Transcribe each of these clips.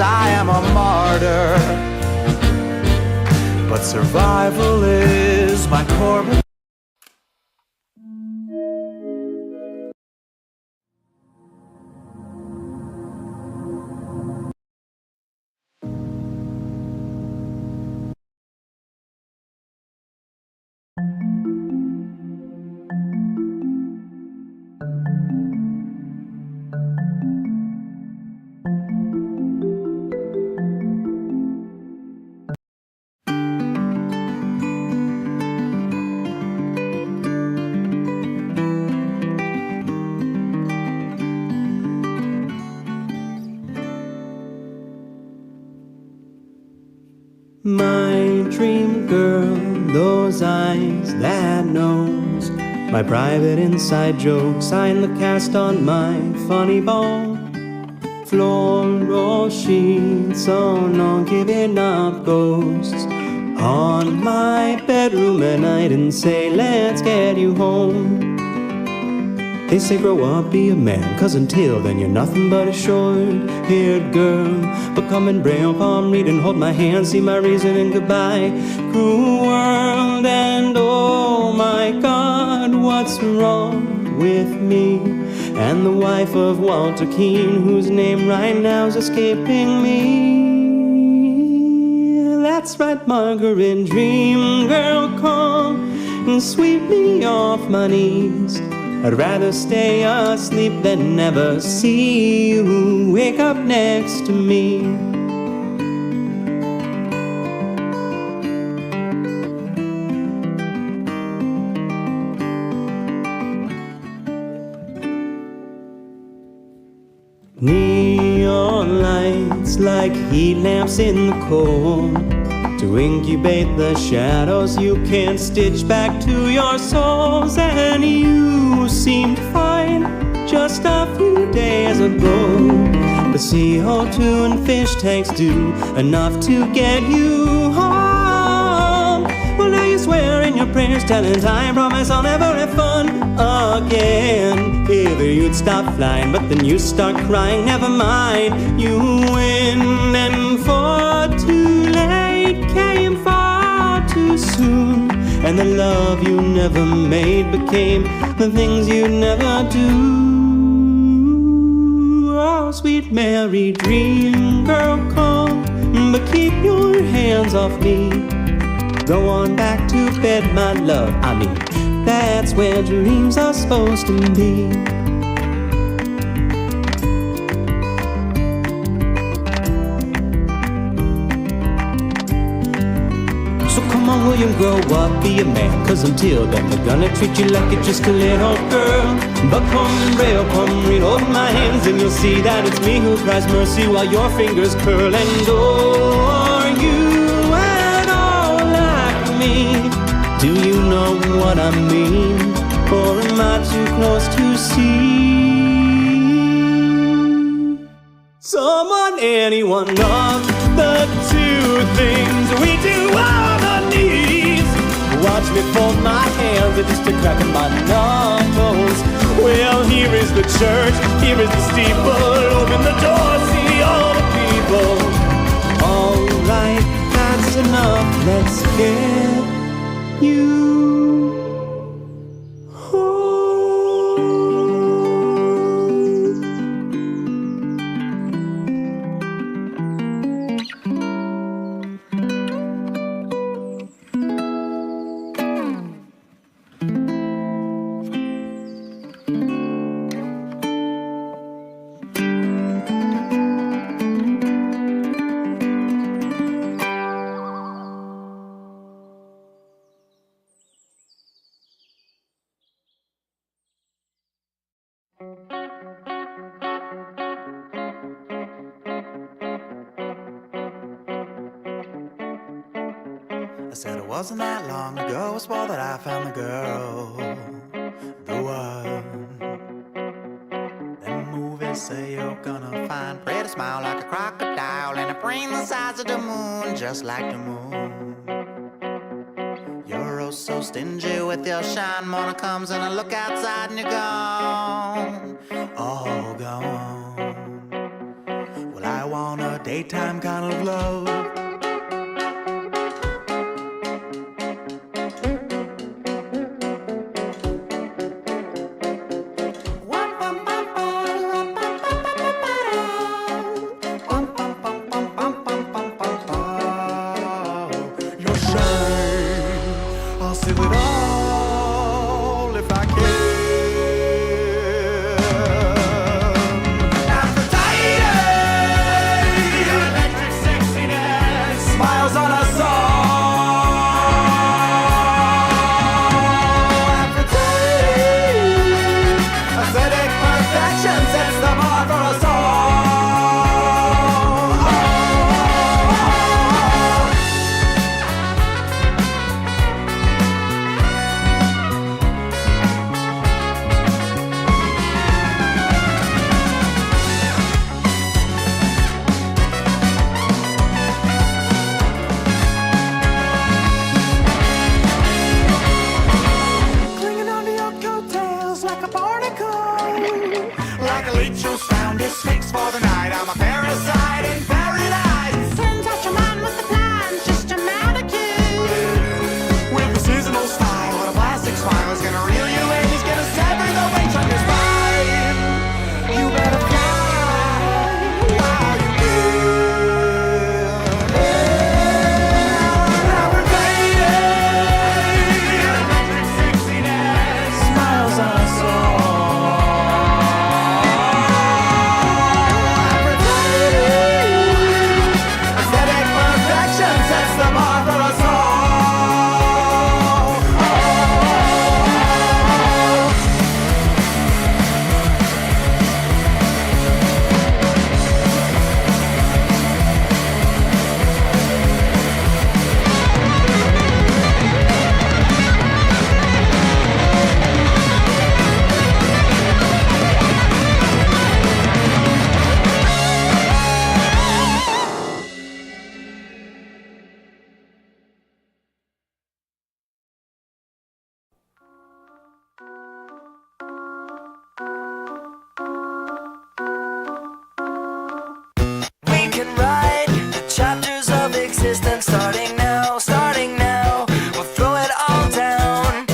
I am a martyr, but survival is my core. My dream girl, those eyes, that nose, my private inside joke, sign the cast on my funny bone. Floral sheets, oh no, giving up ghosts on my bedroom at night and say, let's get you home. They say grow up, be a man, 'cause until then you're nothing but a short-haired girl. But come and braille palm, read and hold my hand, see my reason and goodbye. Cruel world, and oh my God, what's wrong with me? And the wife of Walter Keane, whose name right now's escaping me. That's right, Margaret, dream girl, come and sweep me off my knees. I'd rather stay asleep than never see you wake up next to me. Neon lights like heat lamps in the cold, to incubate the shadows you can't stitch back to your souls. And you seemed fine just a few days ago. The CO2 and fish tanks do enough to get you home. Well, now you swear in your prayers, telling time, promise I'll never have fun again. Either you'd stop flying, but then you start crying. Never mind, you win, and for too late came far too soon. And the love you never made became the things you'd never do. Oh, sweet Mary, dream girl, come, but keep your hands off me. Go on back to bed, my love, I mean, that's where dreams are supposed to be. So come on, William, grow up, be a man, 'cause until then they're gonna treat you like you're just a little girl. But come and rail, come read, hold my hands, and you'll see that it's me who cries mercy while your fingers curl. And oh, are you at all like me? Do you know what I mean? Or am I too close to see? Someone, anyone of the two things we do on our knees. Watch me fold my hands and just a crack of my knuckles. Well, here is the church, here is the steeple. Open the door, see all the people. All right, that's enough, let's get you I said it wasn't that long ago, I swore that I found the girl, the one. Them movies say you're gonna find pretty smile like a crocodile and a brain the size of the moon, just like the moon. You're oh so stingy with your shine, morning comes and I look outside and you're gone, oh gone. Well, I want a daytime feels like a barnacle. Like a leech who's found his fix for the night. I'm a parasite in paradise. Turns out your man with the plan's just a mannequin. With a seasonal style and a plastic smile, he's gonna reel you in. He's gonna sever the weight from your spine. You better fly while you starting now, starting now. We'll throw it all down.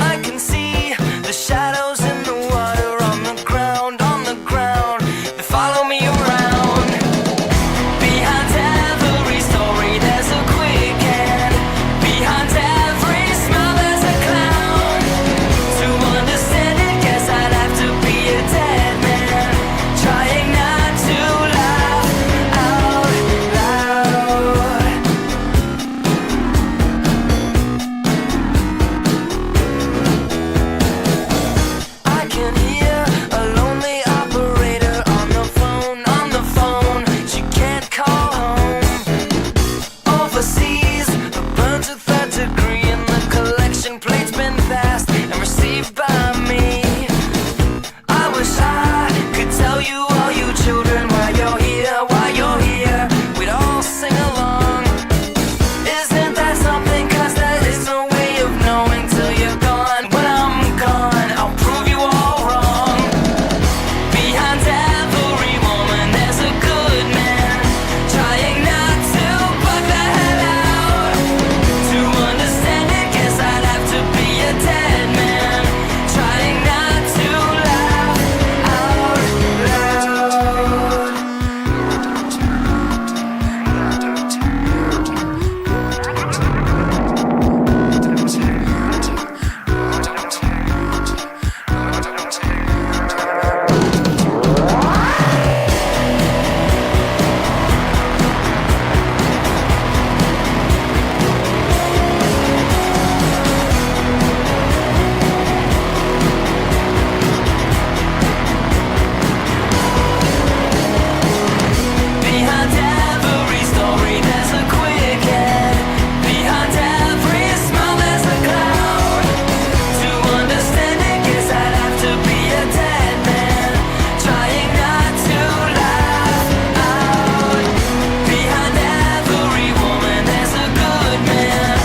I can see the shadows in the water, on the ground, on the ground. They follow me around. Behind every story there's a quick end. Behind every smile there's a clown. To understand it, guess I'd have to be a dead man, trying not to laugh out loud. I can hear a lonely operator on the phone. She can't call home. Overseas, the burns a third degree, and the collection plate's been passed and received by me. I wish I could tell you, all you children, why you're here, we'd all sing along. Isn't that something? 'Cause there is no way of knowing till you're gone. When I'm gone, I'll prove you all wrong. Behind every woman there's a good man, trying not to bug the hell out. To understand it, guess I'd have to be a dead man, trying not to laugh out loud. Behind every story there's a quick end. Behind every smile there's a cloud. To understand it, guess I'd have to be a dead man, trying not to laugh out. Behind every woman there's a good man,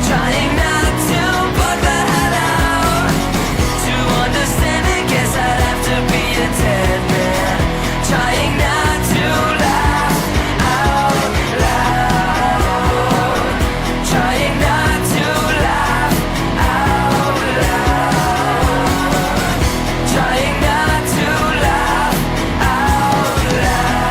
trying not to bug the hell out. To understand it, guess I'd have to be a dead man, trying not to laugh out loud. Trying not to laugh out loud. Trying not to laugh out loud.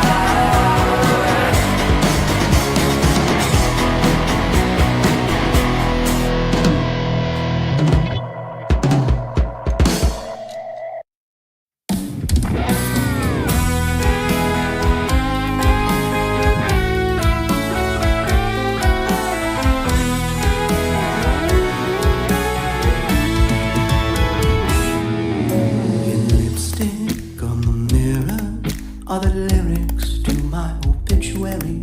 Lipstick on the mirror are the lyrics to my obituary.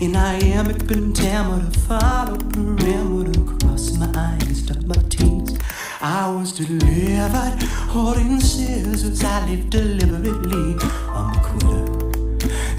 In iambic pentameter, follow perimeter, cross my eyes, dot my T's. I was delivered, holding scissors. I live deliberately. I'm a quitter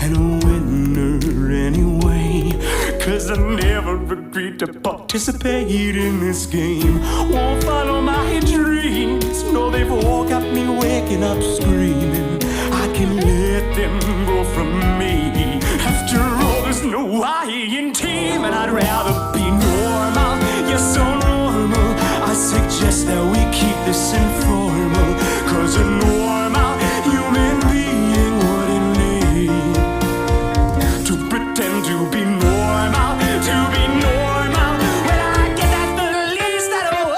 and a winner anyway. 'Cause I never agreed to participate in this game. Won't follow my dream. nights, no, they've all got me waking up screaming. I can let them go from me. After all, there's no I in team, and I'd rather be normal. Yes, so normal. I suggest that we keep this informal, 'cause a normal human being wouldn't need to pretend to be normal, to be normal. When I get at the least I don't.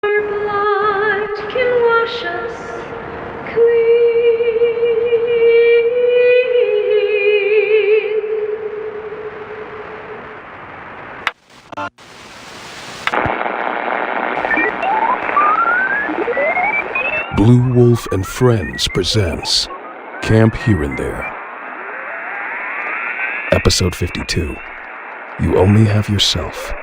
Blood can wash us clean. Blue Wolf and Friends presents Camp Here and There. Episode 52. You only have yourself.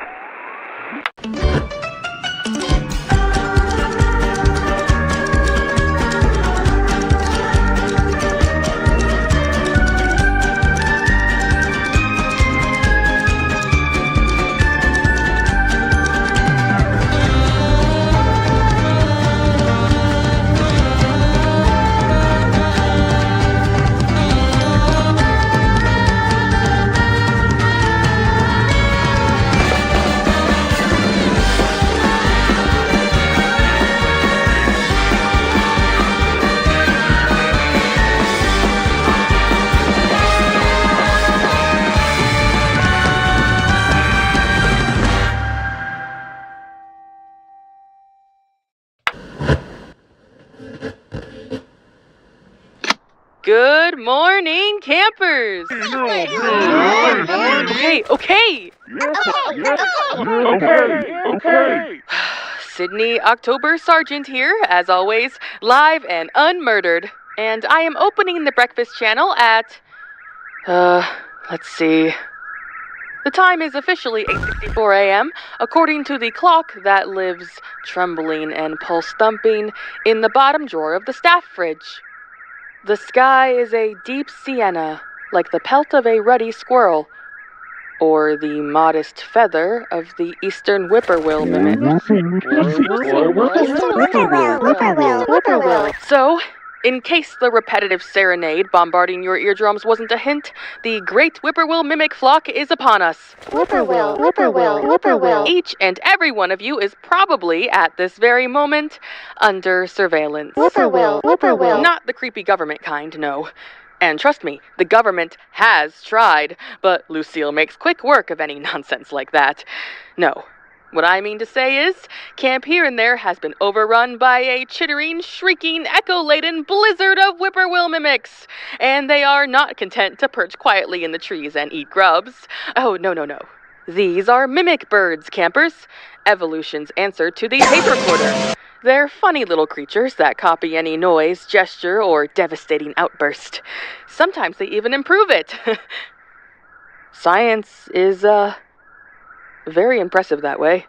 Good morning, campers! Okay. Sydney October Sargent here, as always, live and unmurdered. And I am opening the breakfast channel at, let's see. The time is officially 8:64 a.m., according to the clock that lives trembling and pulse thumping in the bottom drawer of the staff fridge. The sky is a deep sienna, like the pelt of a ruddy squirrel, or the modest feather of the eastern whippoorwill mimic. So, in case the repetitive serenade bombarding your eardrums wasn't a hint, the great whippoorwill mimic flock is upon us. Whippoorwill. Each and every one of you is probably, at this very moment, under surveillance. Whippoorwill. Not the creepy government kind, no. And trust me, the government has tried, but Lucille makes quick work of any nonsense like that. No. What I mean to say is, Camp Here and There has been overrun by a chittering, shrieking, echo-laden blizzard of whippoorwill mimics, and they are not content to perch quietly in the trees and eat grubs. Oh, no. These are mimic birds, campers. Evolution's answer to the tape recorder. They're funny little creatures that copy any noise, gesture, or devastating outburst. Sometimes they even improve it. Science is, very impressive that way.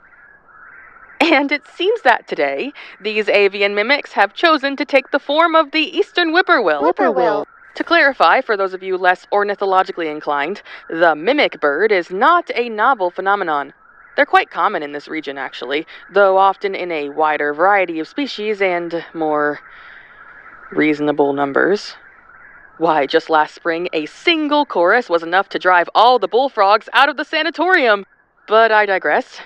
And it seems that today, these avian mimics have chosen to take the form of the eastern whippoorwill. To clarify, for those of you less ornithologically inclined, the mimic bird is not a novel phenomenon. They're quite common in this region, actually, though often in a wider variety of species and more reasonable numbers. Why, just last spring, a single chorus was enough to drive all the bullfrogs out of the sanatorium. But I digress.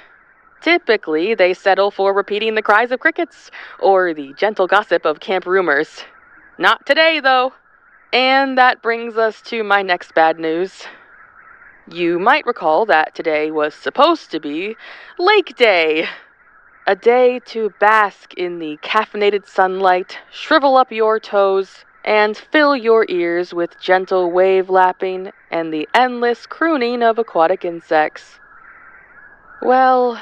Typically, they settle for repeating the cries of crickets, or the gentle gossip of camp rumors. Not today, though. And that brings us to my next bad news. You might recall that today was supposed to be Lake Day. A day to bask in the caffeinated sunlight, shrivel up your toes, and fill your ears with gentle wave lapping and the endless crooning of aquatic insects. Well,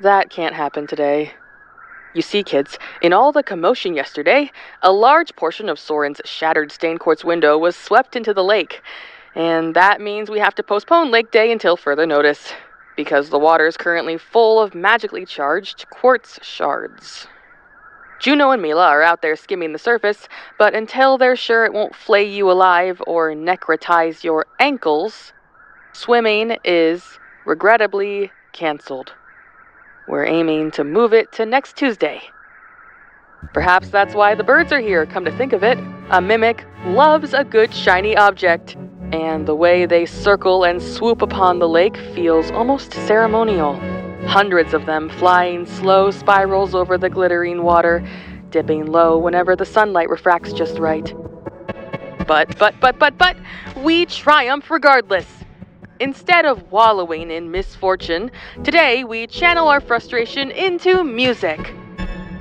that can't happen today. You see, kids, in all the commotion yesterday, a large portion of Soren's shattered stained quartz window was swept into the lake, and that means we have to postpone Lake Day until further notice. because the water is currently full of magically charged quartz shards. Juno and Mila are out there skimming the surface, but until they're sure it won't flay you alive or necrotize your ankles, swimming is, regrettably, canceled. We're aiming to move it to next Tuesday. Perhaps that's why the birds are here, come to think of it. A mimic loves a good shiny object, and the way they circle and swoop upon the lake feels almost ceremonial. Hundreds of them flying slow spirals over the glittering water, dipping low whenever the sunlight refracts just right. But, we triumph regardless. Instead of wallowing in misfortune, today we channel our frustration into music.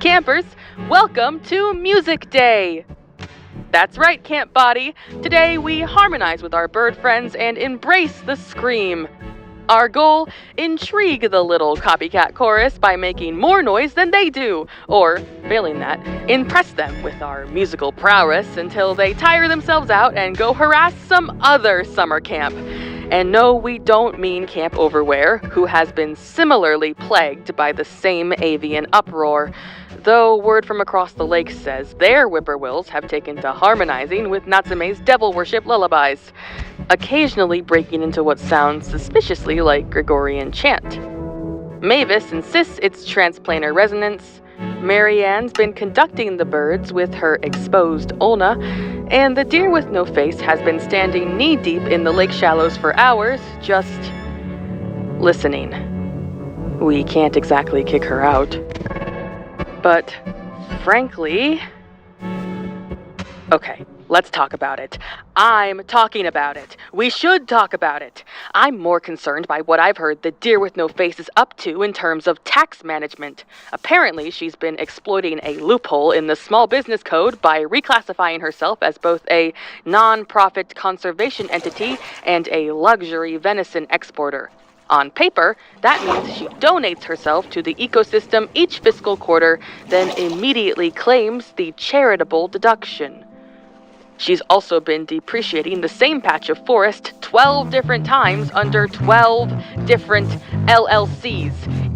Campers, welcome to Music Day! That's right, Camp Body. Today we harmonize with our bird friends and embrace the scream. Our goal, intrigue the little copycat chorus by making more noise than they do, or, failing that, impress them with our musical prowess until they tire themselves out and go harass some other summer camp. And no, we don't mean Camp Overwear, who has been similarly plagued by the same avian uproar, though word from across the lake says their whippoorwills have taken to harmonizing with Natsume's devil worship lullabies, occasionally breaking into what sounds suspiciously like Gregorian chant. Mavis insists it's transplanar resonance, Marianne's been conducting the birds with her exposed ulna, and the deer with no face has been standing knee-deep in the lake shallows for hours, just listening. We can't exactly kick her out. But, frankly... Okay, let's talk about it. I'm talking about it. We should talk about it. I'm more concerned by what I've heard the deer with no face is up to in terms of tax management. Apparently, she's been exploiting a loophole in the small business code by reclassifying herself as both a non-profit conservation entity and a luxury venison exporter. On paper, that means she donates herself to the ecosystem each fiscal quarter, then immediately claims the charitable deduction. She's also been depreciating the same patch of forest 12 different times under 12 different LLCs,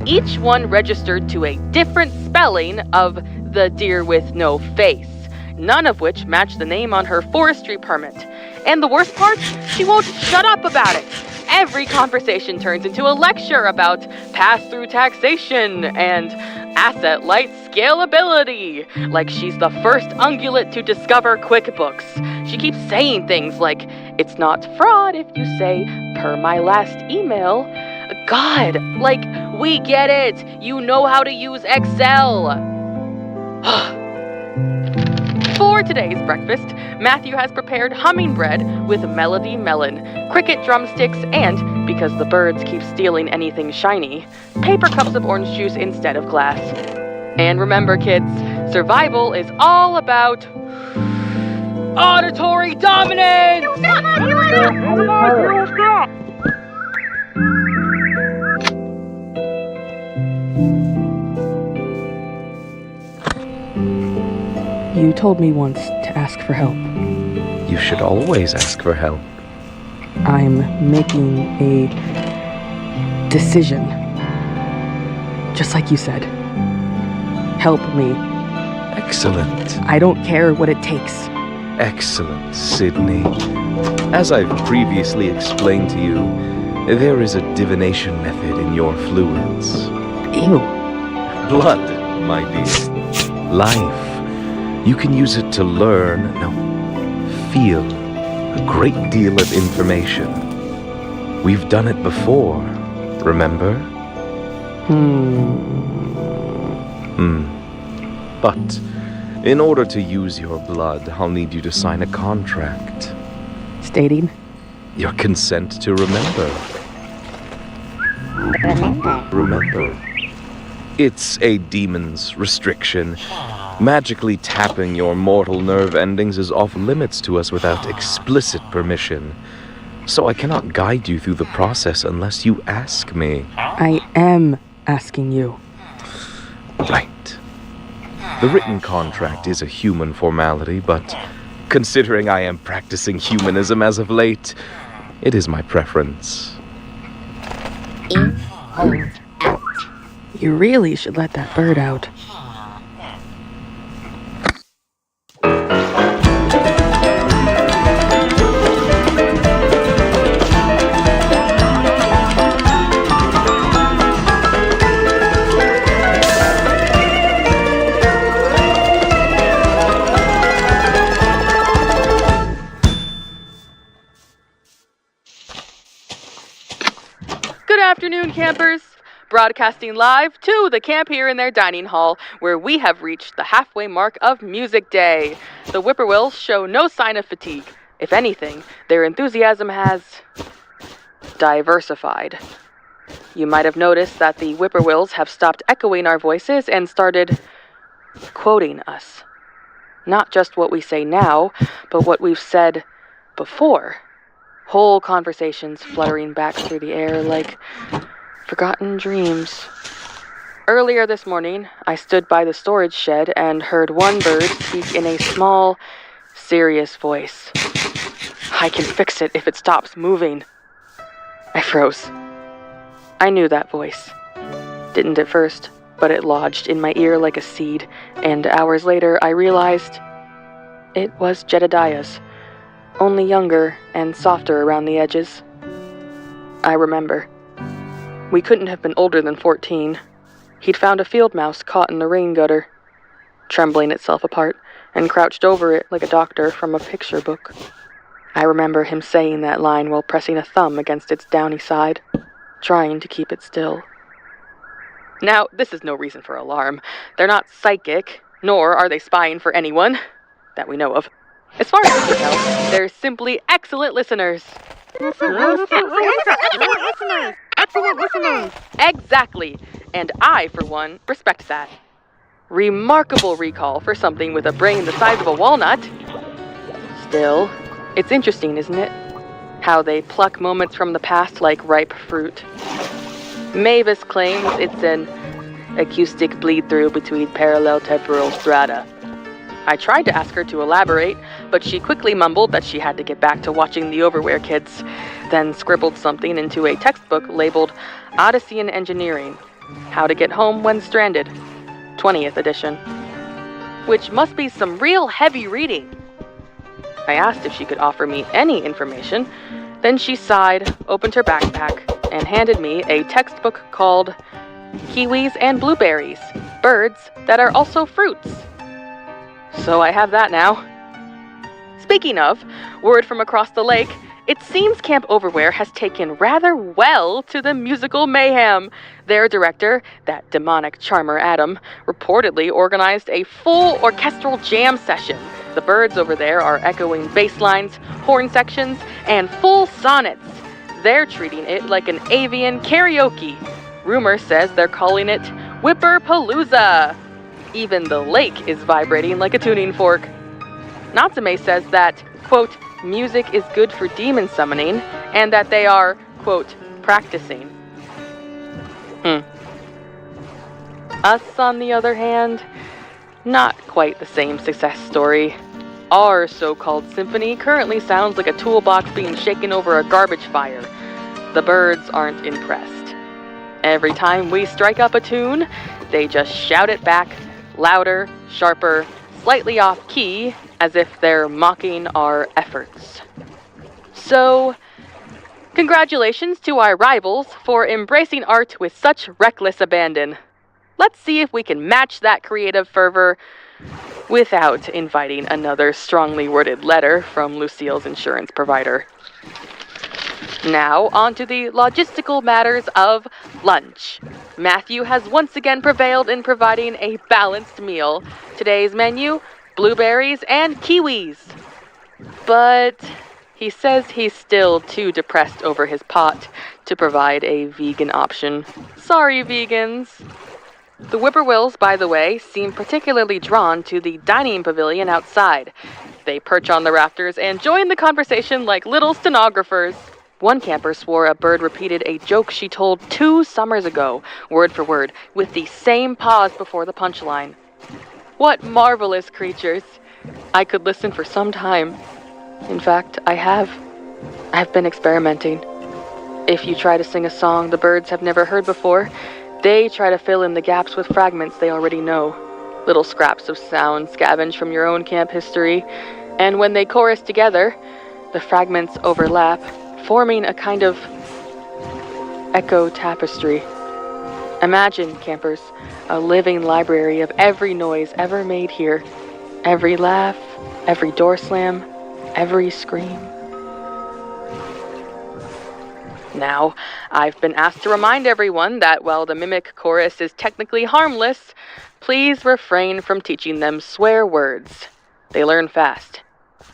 each one registered to a different spelling of the deer with no face, none of which match the name on her forestry permit. And the worst part, she won't shut up about it. Every conversation turns into a lecture about pass-through taxation and asset-light scalability, like she's the first ungulate to discover QuickBooks. She keeps saying things like, "It's not fraud if you say, per my last email." God, like, we get it. You know how to use Excel. For today's breakfast, Matthew has prepared hummingbread with melody melon, cricket drumsticks, and, because the birds keep stealing anything shiny, paper cups of orange juice instead of glass. And remember, kids, survival is all about auditory dominance! You told me once to ask for help. You should always ask for help. I'm making a decision. Just like you said. Help me. Excellent. I don't care what it takes. Excellent, Sydney. As I've previously explained to you, there is a divination method in your fluids. Ew. Blood, my dear. Life. You can use it to learn, feel a great deal of information. We've done it before, remember? But in order to use your blood, I'll need you to sign a contract. Stating? Your consent to remember. Remember. It's a demon's restriction. Magically tapping your mortal nerve endings is off limits to us without explicit permission. So I cannot guide you through the process unless you ask me. I am asking you. Right. The written contract is a human formality, but considering I am practicing humanism as of late, it is my preference. You really should let that bird out. Good afternoon, campers! Broadcasting live to the camp here in their dining hall, where we have reached the halfway mark of Music Day. The Whippoorwills show no sign of fatigue. If anything, their enthusiasm has diversified. You might have noticed that the Whippoorwills have stopped echoing our voices and started quoting us. Not just what we say now, but what we've said before. Whole conversations fluttering back through the air like forgotten dreams. Earlier this morning, I stood by the storage shed and heard one bird speak in a small, serious voice. I can fix it if it stops moving. I froze. I knew that voice. Didn't at first, but it lodged in my ear like a seed, and hours later I realized it was Jedediah's. Only younger and softer around the edges. I remember. We couldn't have been older than 14. He'd found a field mouse caught in the rain gutter, trembling itself apart, and crouched over it like a doctor from a picture book. I remember him saying that line while pressing a thumb against its downy side, trying to keep it still. Now, this is no reason for alarm. They're not psychic, nor are they spying for anyone that we know of. As far as we can tell, they're simply excellent listeners. Excellent listeners. Exactly. And I, for one, respect that. Remarkable recall for something with a brain the size of a walnut. Still, it's interesting, isn't it? How they pluck moments from the past like ripe fruit. Mavis claims it's an acoustic bleed-through between parallel temporal strata. I tried to ask her to elaborate, but she quickly mumbled that she had to get back to watching the Overwear Kids, then scribbled something into a textbook labeled Odyssey in Engineering, How to Get Home When Stranded, 20th edition, which must be some real heavy reading. I asked if she could offer me any information, then she sighed, opened her backpack, and handed me a textbook called Kiwis and Blueberries, Birds That Are Also Fruits. So I have that now. Speaking of, word from across the lake, it seems Camp Overwear has taken rather well to the musical mayhem. Their director, that demonic charmer Adam, reportedly organized a full orchestral jam session. The birds over there are echoing bass lines, horn sections, and full sonnets. They're treating it like an avian karaoke. Rumor says they're calling it Whipperpalooza. Even the lake is vibrating like a tuning fork. Natsume says that, quote, music is good for demon summoning, and that they are, quote, practicing. Us, on the other hand, not quite the same success story. Our so-called symphony currently sounds like a toolbox being shaken over a garbage fire. The birds aren't impressed. Every time we strike up a tune, they just shout it back, louder, sharper, slightly off key, as if they're mocking our efforts. So, congratulations to our rivals for embracing art with such reckless abandon. Let's see if we can match that creative fervor without inviting another strongly worded letter from Lucille's insurance provider. Now, on to the logistical matters of lunch. Matthew has once again prevailed in providing a balanced meal. Today's menu, blueberries and kiwis. But he says he's still too depressed over his pot to provide a vegan option. Sorry, vegans. The Whippoorwills, by the way, seem particularly drawn to the dining pavilion outside. They perch on the rafters and join the conversation like little stenographers. One camper swore a bird repeated a joke she told 2 summers ago, word for word, with the same pause before the punchline. What marvelous creatures! I could listen for some time. In fact, I have. I've been experimenting. If you try to sing a song the birds have never heard before, they try to fill in the gaps with fragments they already know. Little scraps of sound scavenged from your own camp history, and when they chorus together, the fragments overlap, forming a kind of echo tapestry. Imagine, campers, a living library of every noise ever made here. Every laugh, every door slam, every scream. Now, I've been asked to remind everyone that while the mimic chorus is technically harmless, please refrain from teaching them swear words. They learn fast,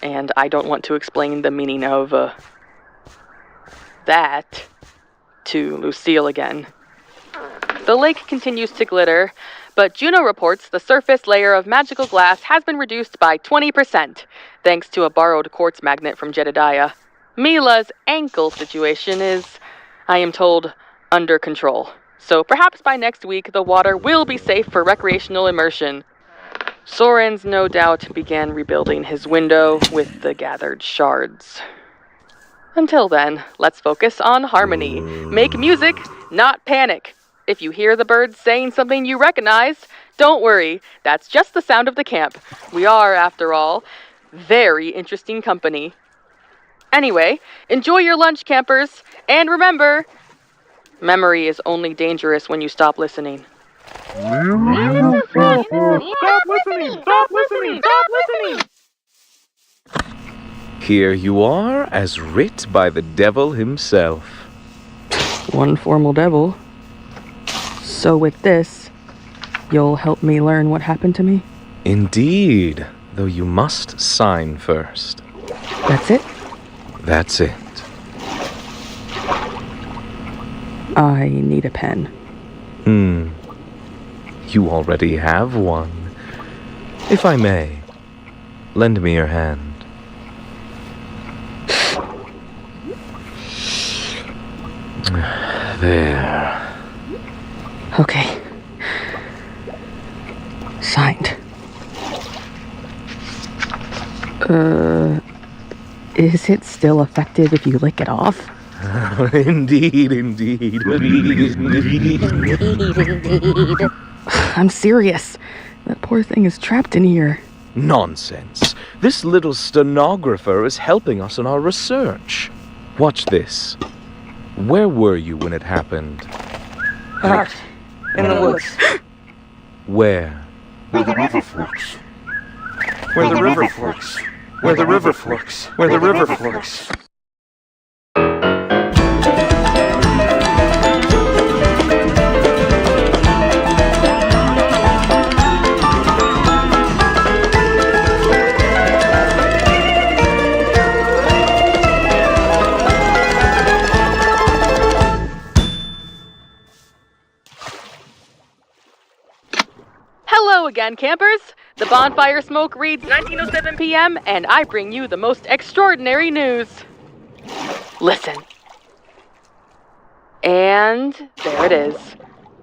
and I don't want to explain the meaning of, that to Lucille again. The lake continues to glitter, but Juno reports the surface layer of magical glass has been reduced by 20%, thanks to a borrowed quartz magnet from Jedediah. Mila's ankle situation is, I am told, under control. So perhaps by next week the water will be safe for recreational immersion. Soren's no doubt began rebuilding his window with the gathered shards. Until then, let's focus on harmony. Make music, not panic. If you hear the birds saying something you recognize, don't worry. That's just the sound of the camp. We are, after all, very interesting company. Anyway, enjoy your lunch, campers, and remember, memory is only dangerous when you stop listening. Stop listening! Stop listening! Stop listening! Here you are, as writ by the devil himself. One formal devil. So with this, you'll help me learn what happened to me? Indeed, though you must sign first. That's it? That's it. I need a pen. You already have one. If I may, lend me your hand. There. Okay. Signed. Is it still effective if you lick it off? Indeed. I'm serious. That poor thing is trapped in here. Nonsense. This little stenographer is helping us in our research. Watch this. Where were you when it happened? Out in the woods. Where? Where the river forks. Where the river forks. Where the river forks. Where the river forks. Hello again, campers! The bonfire smoke reads 19:07 p.m., and I bring you the most extraordinary news. Listen. And there it is.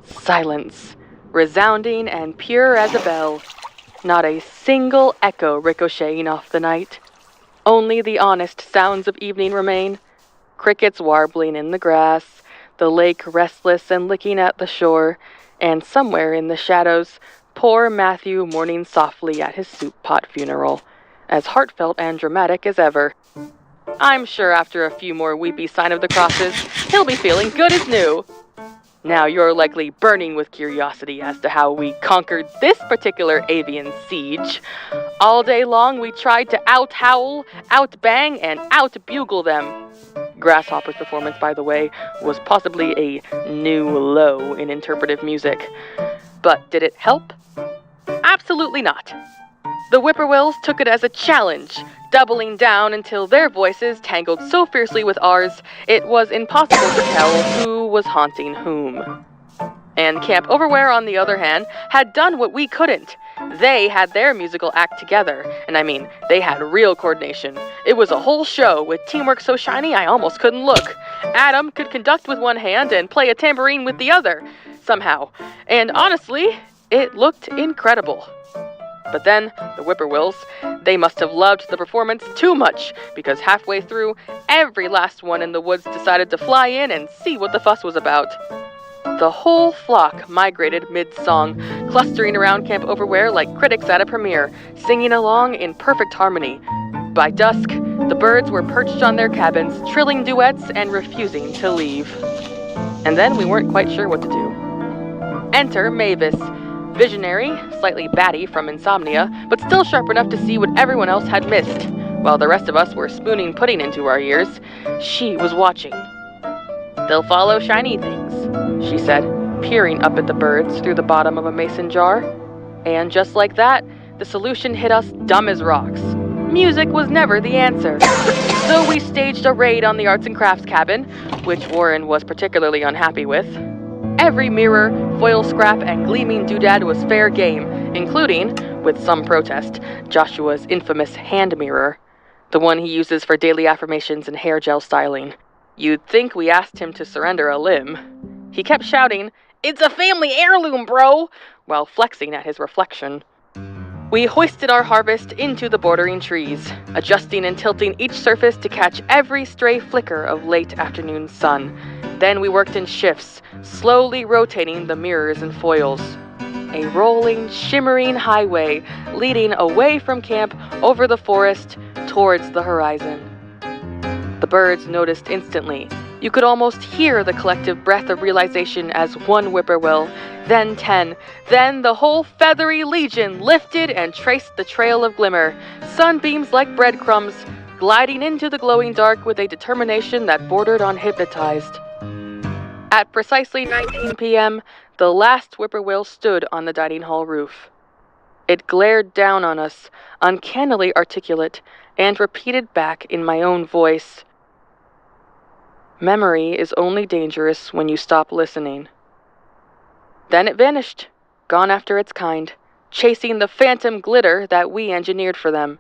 Silence. Resounding and pure as a bell. Not a single echo ricocheting off the night. Only the honest sounds of evening remain. Crickets warbling in the grass, the lake restless and licking at the shore, and somewhere in the shadows, poor Matthew mourning softly at his soup pot funeral, as heartfelt and dramatic as ever. I'm sure after a few more weepy sign of the crosses, he'll be feeling good as new. Now you're likely burning with curiosity as to how we conquered this particular avian siege. All day long we tried to out-howl, out-bang, and out-bugle them. Grasshopper's performance, by the way, was possibly a new low in interpretive music. But did it help? Absolutely not. The whippoorwills took it as a challenge, doubling down until their voices tangled so fiercely with ours, it was impossible to tell who was haunting whom. And Camp Overwear, on the other hand, had done what we couldn't. They had their musical act together, and I mean, they had real coordination. It was a whole show with teamwork so shiny I almost couldn't look. Adam could conduct with one hand and play a tambourine with the other, somehow. And honestly, it looked incredible. But then, the whippoorwills, they must have loved the performance too much, because halfway through, every last one in the woods decided to fly in and see what the fuss was about. The whole flock migrated mid-song, clustering around Camp Overwhere like critics at a premiere, singing along in perfect harmony. By dusk, the birds were perched on their cabins, trilling duets and refusing to leave. And then we weren't quite sure what to do. Enter Mavis, visionary, slightly batty from insomnia, but still sharp enough to see what everyone else had missed. While the rest of us were spooning pudding into our ears, she was watching. "They'll follow shiny things," she said, peering up at the birds through the bottom of a mason jar. And just like that, the solution hit us dumb as rocks. Music was never the answer. So we staged a raid on the arts and crafts cabin, which Warren was particularly unhappy with. Every mirror, foil scrap, and gleaming doodad was fair game, including, with some protest, Joshua's infamous hand mirror, the one he uses for daily affirmations and hair gel styling. You'd think we asked him to surrender a limb. He kept shouting, "It's a family heirloom, bro!" while flexing at his reflection. We hoisted our harvest into the bordering trees, adjusting and tilting each surface to catch every stray flicker of late afternoon sun. Then we worked in shifts, slowly rotating the mirrors and foils. A rolling, shimmering highway leading away from camp, over the forest, towards the horizon. The birds noticed instantly. You could almost hear the collective breath of realization as one whippoorwill, then 10, then the whole feathery legion lifted and traced the trail of glimmer, sunbeams like breadcrumbs, gliding into the glowing dark with a determination that bordered on hypnotized. At precisely 19 p.m., the last whippoorwill stood on the dining hall roof. It glared down on us, uncannily articulate, and repeated back in my own voice, "Memory is only dangerous when you stop listening." Then it vanished, gone after its kind, chasing the phantom glitter that we engineered for them.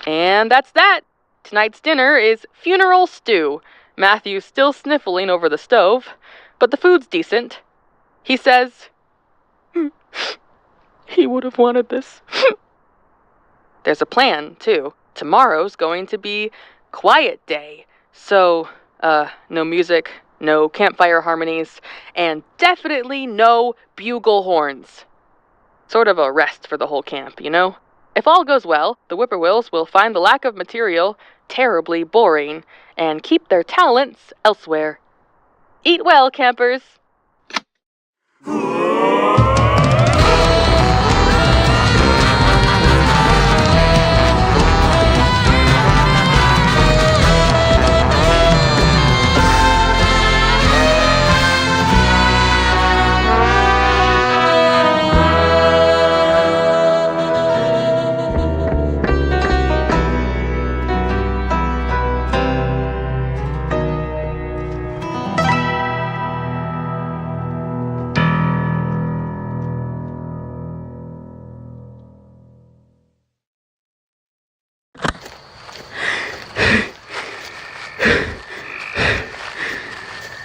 And that's that! Tonight's dinner is funeral stew. Matthew's still sniffling over the stove, but the food's decent. He says, "He would have wanted this." There's a plan, too. Tomorrow's going to be quiet day, so, no music, no campfire harmonies, and definitely no bugle horns. Sort of a rest for the whole camp, you know? If all goes well, the whippoorwills will find the lack of material terribly boring and keep their talents elsewhere. Eat well, campers!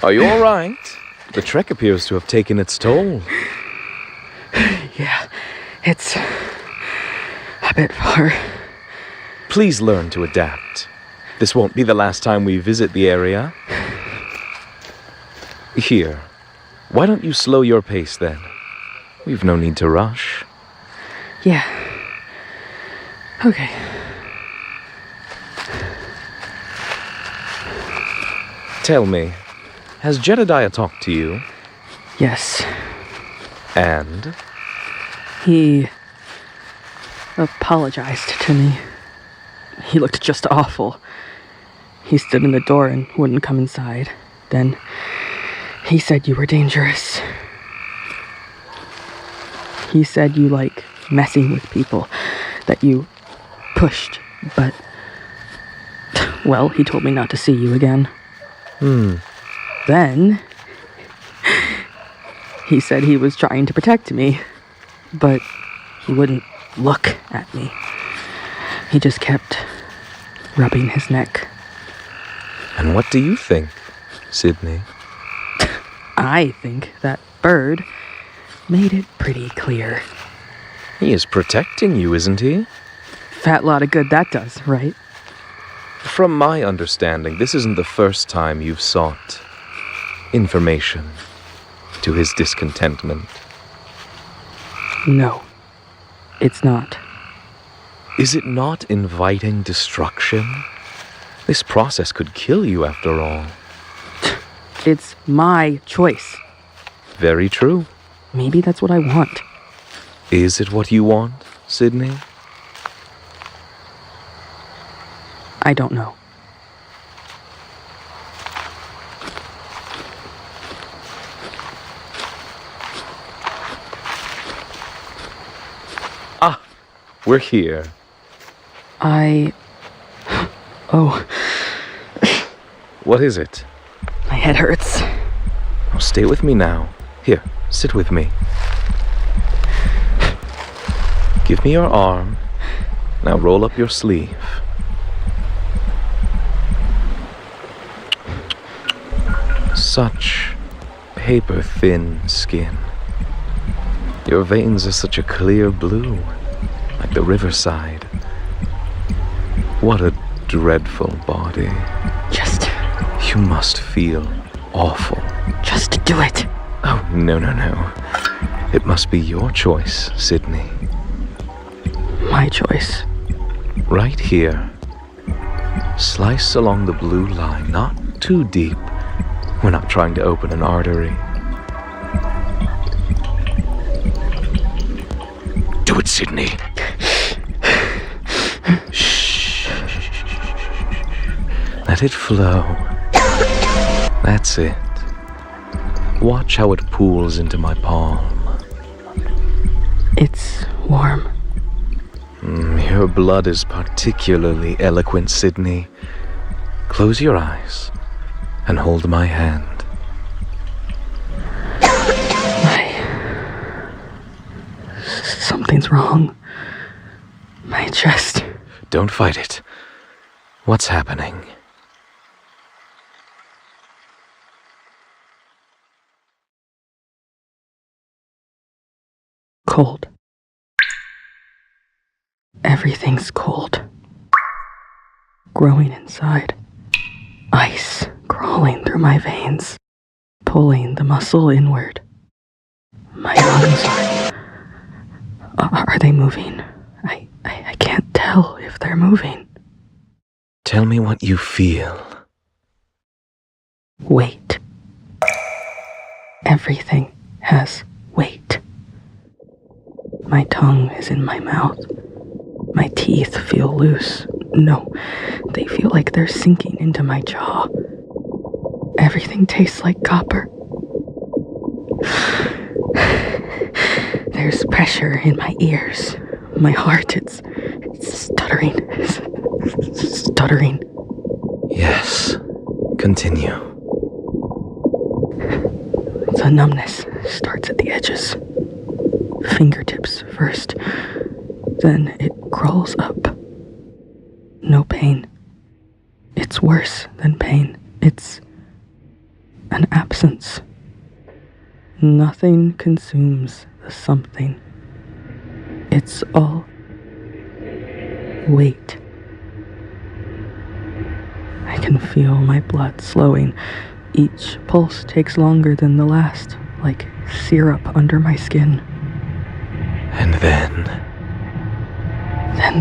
Are you all right? The trek appears to have taken its toll. Yeah, it's a bit far. Please learn to adapt. This won't be the last time we visit the area. Here, why don't you slow your pace then? We've no need to rush. Yeah. Okay. Tell me, has Jedediah talked to you? Yes. And? He apologized to me. He looked just awful. He stood in the door and wouldn't come inside. Then he said you were dangerous. He said you like messing with people, that you pushed, but... Well, he told me not to see you again. Then he said he was trying to protect me, but he wouldn't look at me. He just kept rubbing his neck. And what do you think, Sydney? I think that bird made it pretty clear. He is protecting you, isn't he? Fat lot of good that does, right? From my understanding, this isn't the first time you've sought information to his discontentment. No, it's not. Is it not inviting destruction? This process could kill you after all. It's my choice. Very true. Maybe that's what I want. Is it what you want, Sydney? I don't know. Ah, we're here. Oh, What is it? my head hurts. Oh, stay with me now. Here, sit with me. Give me your arm. Now roll up your sleeve. Such paper-thin skin. Your veins are such a clear blue, like the riverside. What a dreadful body. You must feel awful. Just do it. Oh, no. It must be your choice, Sydney. My choice. Right here. Slice along the blue line, not too deep. We're not trying to open an artery. Do it, Sydney. Shh. Let it flow. That's it. Watch how it pools into my palm. It's warm. Your blood is particularly eloquent, Sydney. Close your eyes and hold my hand. Something's wrong. My chest. Don't fight it. What's happening? Cold. Everything's cold. Growing inside. Ice crawling through my veins, pulling the muscle inward. My lungs are they moving? I can't tell if they're moving. Tell me what you feel. Weight. Everything has weight. My tongue is in my mouth. My teeth feel loose. No, they feel like they're sinking into my jaw. Everything tastes like copper. There's pressure in my ears. My heart, it's stuttering. Stuttering. Yes. Continue. The numbness starts at the edges. Fingertips first. Then it crawls up. No pain. It's worse than pain. It's an absence. Nothing consumes the something. It's all weight. I can feel my blood slowing. Each pulse takes longer than the last, like syrup under my skin. And then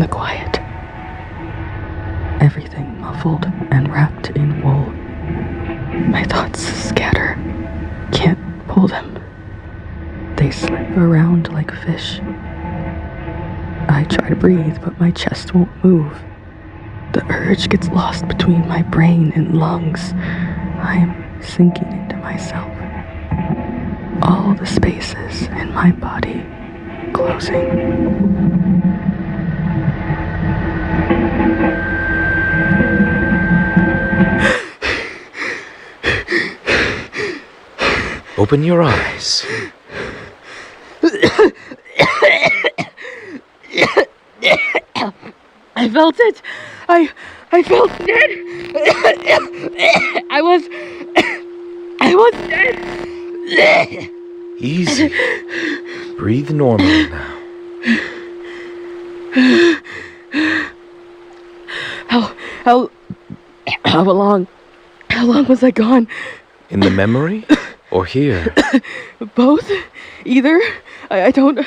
the quiet. Everything muffled and wrapped in wool. My thoughts scatter. Can't pull them. They slip around like fish. I try to breathe, but my chest won't move. The urge gets lost between my brain and lungs. I am sinking into myself. All the spaces in my body closing. open your eyes. I felt it. I felt dead. I was dead. Easy. Breathe normally now. How long was I gone? In the memory? Or here? Both? Either? I don't...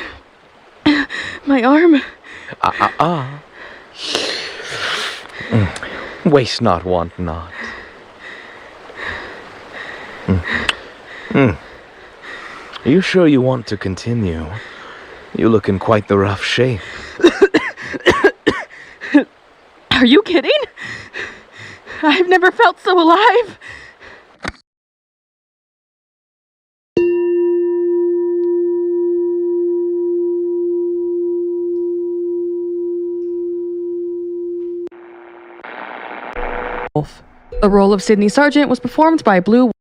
My arm... Waste not, want not. Are you sure you want to continue? You look in quite the rough shape. Are you kidding? I've never felt so alive. The role of Sidney Sargent was performed by Blue